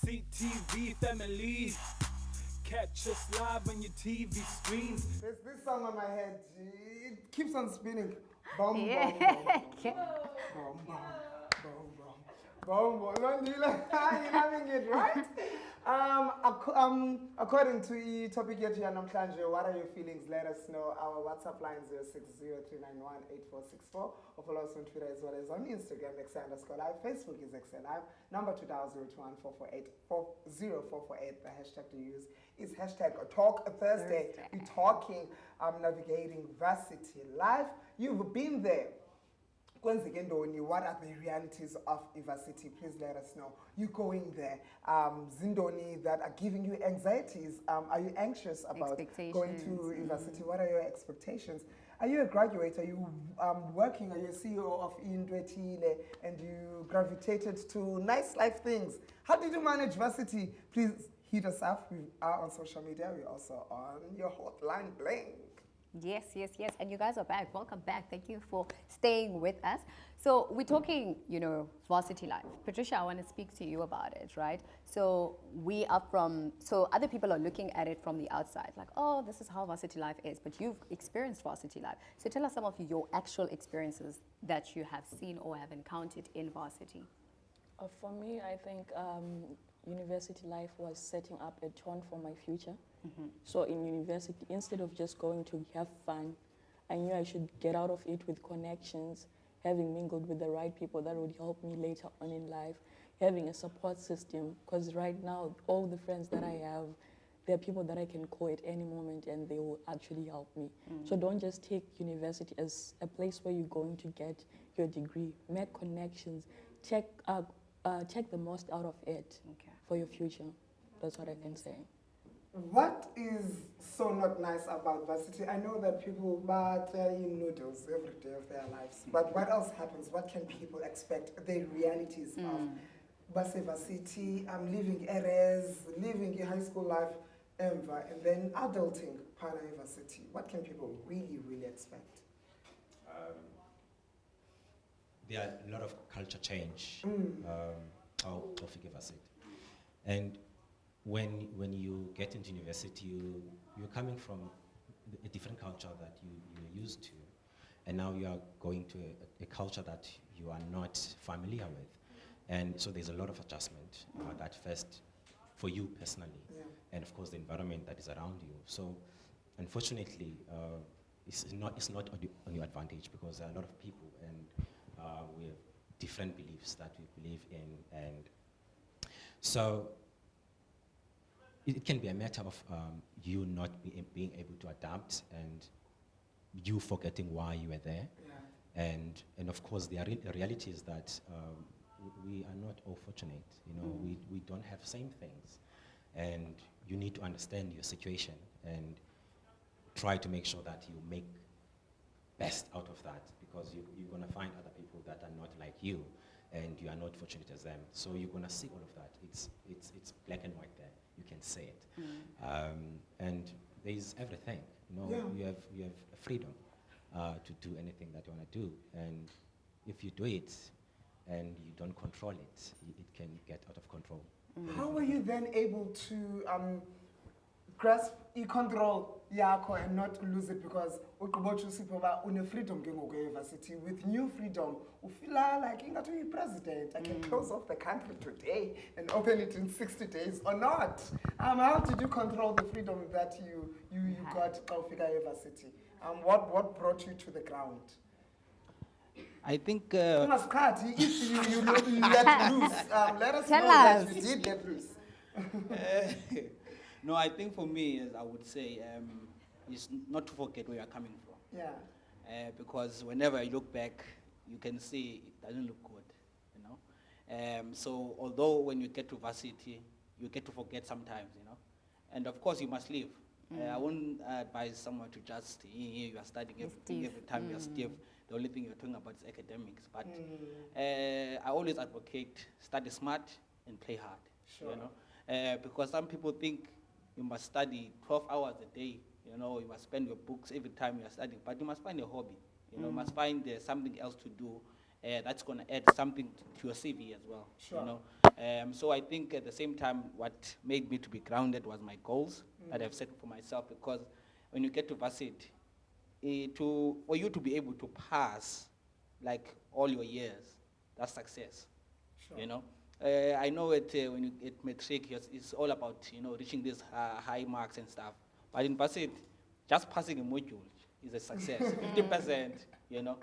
CTV family, catch us live on your TV screens. There's this song on my head. It keeps on spinning. Bom, Yeah. bom, bom, bom, bom, bom, bom, bom, bom. Ntlahla, you're having it, right? According to the topic here, Ntlahla, what are your feelings? Let us know. Our WhatsApp line 0603918464. Or follow us on Twitter as well as on Instagram, Ekse_live. Facebook is Ekse Live. Number to dial 02144840448. The hashtag to use is hashtag Talk Thursday. We're talking navigating varsity life. You've been there. What are the realities of varsity? Please let us know. You going there. Zindoni that are giving you anxieties. Are you anxious about going to varsity? What are your expectations? Are you a graduate? Are you working? Are you a CEO of Indwetile and you gravitated to nice life things? How did you manage varsity? Please hit us up. We are on social media. We're also on your hotline bling. Yes. And you guys are back. Welcome back. Thank you for staying with us. So we're talking, varsity life. Patricia, I want to speak to you about it, right? So other people are looking at it from the outside, like, oh, this is how varsity life is. But you've experienced varsity life. So tell us some of your actual experiences that you have seen or have encountered in varsity. For me, I think university life was setting up a tone for my future. Mm-hmm. So in university, instead of just going to have fun, I knew I should get out of it with connections, having mingled with the right people that would help me later on in life, having a support system, because right now, all the friends that I have, they're people that I can call at any moment and they will actually help me. Mm. So don't just take university as a place where you're going to get your degree. Make connections, check the most out of it for your future. That's what I can say. What is so not nice about varsity? I know that people bath in noodles every day of their lives, but what else happens? What can people expect? The realities of varsity, living areas, living a high school life, and then adulting, varsity. What can people really, really expect? There are a lot of culture change. How varsity, and when you get into university, you're coming from a different culture that you're used to, and now you are going to a culture that you are not familiar with, and so there's a lot of adjustment that first for you personally, and of course the environment that is around you. So unfortunately, it's not on your advantage because there are a lot of people and we have different beliefs that we believe in, and so it can be a matter of you not being able to adapt and you forgetting why you were there. Yeah. And of course, the reality is that we are not all fortunate. We don't have same things. And you need to understand your situation and try to make sure that you make best out of that, because you're going to find other people that are not like you and you are not fortunate as them. So you're going to see all of that. It's black and white there. You can say it. And there's everything. You have freedom to do anything that you want to do. And if you do it and you don't control it, it can get out of control. How were you then able to grasp control yakho and not lose it? Because une freedom university with new freedom, you feel like you're president. I can close off the country today and open it in 60 days or not. How did you control the freedom that you got at University? What brought you to the ground? I think You must cut. If you let loose, let us Tell know that us. you did let loose. no, I think for me, as I would say, is not to forget where you're coming from. Yeah. Because whenever you look back, you can see it doesn't look good, So although when you get to varsity, you get to forget sometimes, And of course you must leave. I won't advise someone to just, you are studying every time you're stiff. The only thing you're talking about is academics. But I always advocate study smart and play hard, Sure. Because some people think you must study 12 hours a day, you must spend your books every time you're studying, but you must find a hobby, you must find something else to do that's going to add something to your CV as well. Sure. You know. So I think at the same time, what made me to be grounded was my goals that I've set for myself. Because when you get to varsity, for you to be able to pass, like all your years, that's success. Sure. You know. I know when you get matric, it's all about reaching these high marks and stuff. But in varsity, just passing a module is a success. 50%. You know.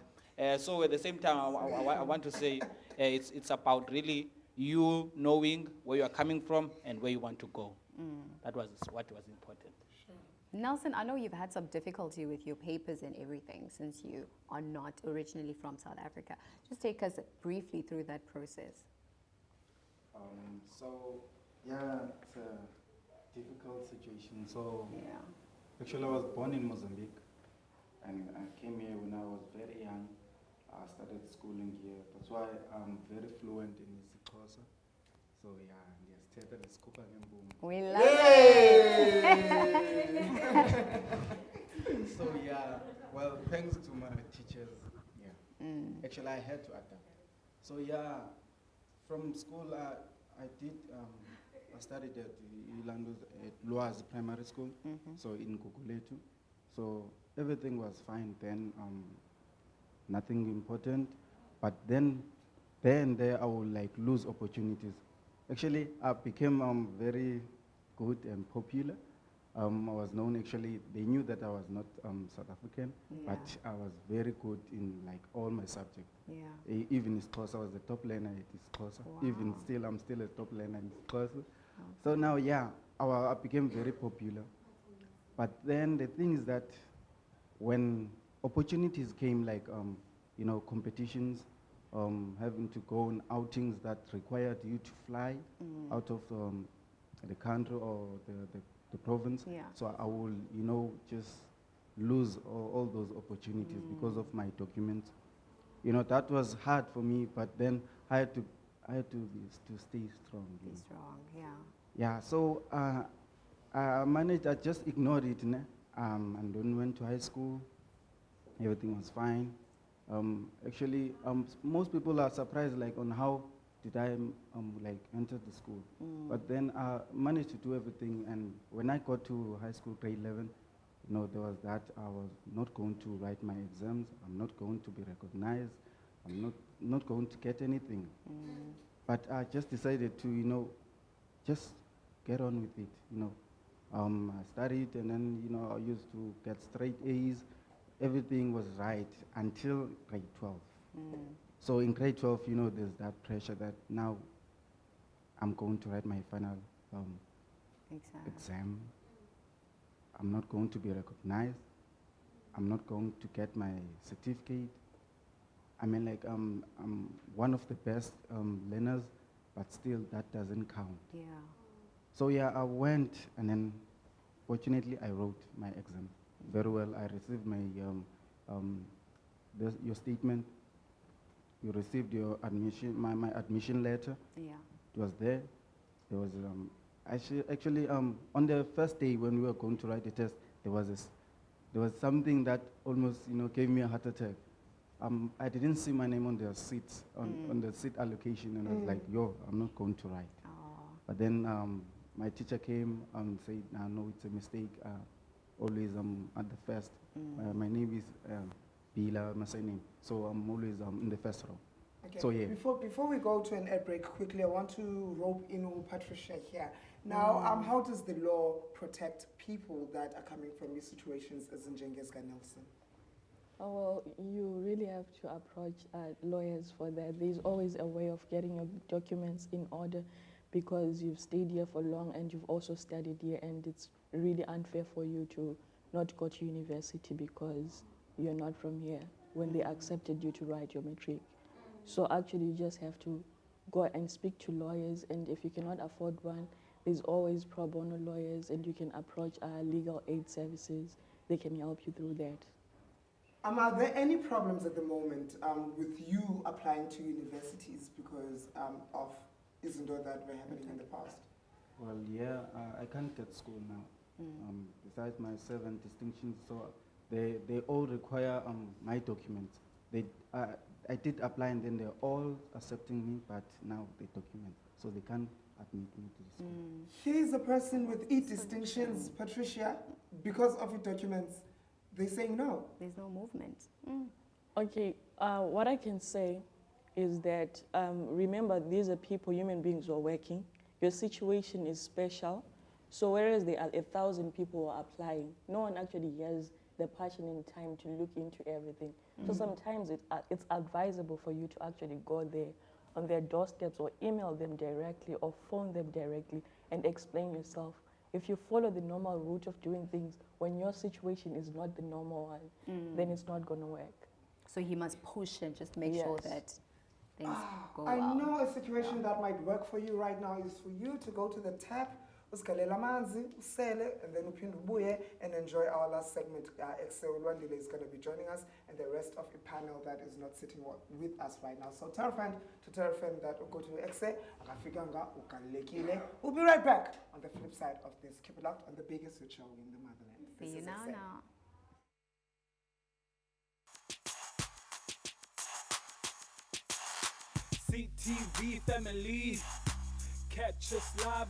So at the same time, I want to say it's about really you knowing where you are coming from and where you want to go. That was what was important. Nelson, I know you've had some difficulty with your papers and everything since you are not originally from South Africa. Just take us briefly through that process. So, yeah, it's a difficult situation. So, Yeah. actually, I was born in Mozambique, and I came here when I was very young. I started schooling here. That's why I'm very fluent in isiXhosa. So, yeah, ndiyasithetha ndisikhupha ngembumbi. We love it. So, yeah, well, thanks to my teachers, yeah. Actually, I had to adapt. So, yeah, from school, I studied at Lwazi Primary School, so in Gugulethu. So everything was fine then, nothing important. But then and there, I would like lose opportunities. Actually, I became very good and popular. I was known, actually, they knew that I was not South African, but I was very good in like all my subjects. Yeah. Even isiXhosa, I was the top learner at isiXhosa. Wow. Even still, I'm still a top learner in isiXhosa. So now, yeah, I became very popular. But then the thing is that when opportunities came, like, competitions, having to go on outings that required you to fly out of the country or the province. Yeah. So I will, just lose all those opportunities because of my documents. That was hard for me, but then I had to stay strong. Be strong, yeah. Yeah, so I managed, I just ignored it, and then went to high school. Everything was fine. Actually, most people are surprised, like, on how did I enter the school. But then I managed to do everything, and when I got to high school, grade 11, there was that I was not going to write my exams. I'm not going to be recognized. I'm not going to get anything. But I just decided to, just get on with it. I studied, and then I used to get straight A's. Everything was right until grade 12. So in grade 12, there's that pressure that now I'm going to write my final exam. I'm not going to be recognized. I'm not going to get my certificate. I mean, like, I'm one of the best learners, but still that doesn't count. Yeah. So yeah, I went, and then fortunately I wrote my exam very well. I received my your statement. You received your admission, my admission letter. Yeah. It was there. There was actually on the first day when we were going to write the test, there was something that almost gave me a heart attack. I didn't see my name on the seats on the seat allocation, and I was like, yo, I'm not going to write. But then my teacher came and said, no, it's a mistake. Always at the first. My name is Bila, my surname. So I'm always in the first row. Okay. So yeah. Before we go to an ad break quickly, I want to rope in Patricia here. Now, how does the law protect people that are coming from these situations as in Jengeska Nelson? Oh, well, you really have to approach lawyers for that. There's always a way of getting your documents in order, because you've stayed here for long and you've also studied here, and it's really unfair for you to not go to university because you're not from here when they accepted you to write your matric. So actually you just have to go and speak to lawyers, and if you cannot afford one, there's always pro bono lawyers, and you can approach legal aid services. They can help you through that. Are there any problems at the moment with you applying to universities because of izinto that were happening in the past? Well, yeah, I can't get school now. Besides my 7 distinctions, so they all require my documents. I did apply and then they're all accepting me, but now they document, so they can't admit me to the school. Here's a person with E distinctions, Patricia, because of your documents. They're saying no. There's no movement. Okay, what I can say is that remember, these are people, human beings who are working. Your situation is special. So whereas there are 1,000 people who are applying, no one actually has the passion and time to look into everything. So sometimes it's advisable for you to actually go there on their doorsteps or email them directly or phone them directly and explain yourself. If you follow the normal route of doing things, when your situation is not the normal one, then it's not going to work. So he must push and just make sure that things go I well. know a situation that might work for you right now is for you to go to the tap, usigalela amanzi, usele, and then uphinde ubuye and enjoy our last segment. Ekse is going to be joining us and the rest of the panel that is not sitting with us right now. So tell a friend that go to Ekse, akafikanga, ukalekile. We'll be right back on the flip side of this. Keep it locked on the biggest show in the motherland. See This you is now, Ekse. now. CTV family, catch us live.